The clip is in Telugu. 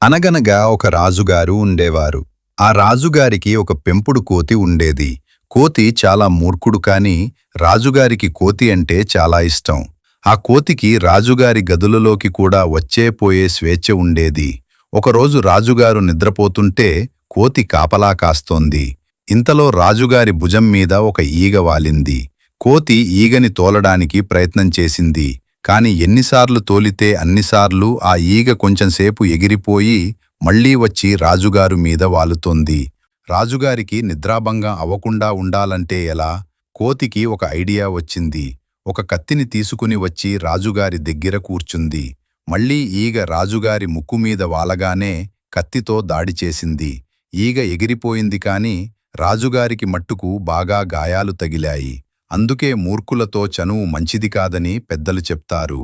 అనగనగా ఒక రాజుగారు ఉండేవారు. ఆ రాజుగారికి ఒక పెంపుడు కోతి ఉండేది. కోతి చాలా మూర్ఖుడు కాని రాజుగారికి కోతి అంటే చాలా ఇష్టం. ఆ కోతికి రాజుగారి గదులలోకి కూడా వచ్చే పోయే స్వేచ్ఛ ఉండేది. ఒకరోజు రాజుగారు నిద్రపోతుంటే కోతి కాపలా కాస్తోంది. ఇంతలో రాజుగారి భుజం మీద ఒక ఈగ వాలింది. కోతి ఈగని తోలడానికి ప్రయత్నం చేసింది. కాని ఎన్నిసార్లు తోలితే అన్నిసార్లు ఆ ఈగ కొంచెంసేపు ఎగిరిపోయి మళ్లీ వచ్చి రాజుగారు మీద వాలుతోంది. రాజుగారికి నిద్రాభంగం అవ్వకుండా ఉండాలంటే ఎలా? కోతికి ఒక ఐడియా వచ్చింది. ఒక కత్తిని తీసుకుని వచ్చి రాజుగారి దగ్గర కూర్చుంది. మళ్లీ ఈగ రాజుగారి ముక్కుమీద వాలగానే కత్తితో దాడి చేసింది. ఈగ ఎగిరిపోయింది కాని రాజుగారికి మట్టుకు బాగా గాయాలు తగిలాయి. అందుకే మూర్ఖులతో చనువు మంచిది కాదని పెద్దలు చెప్తారు.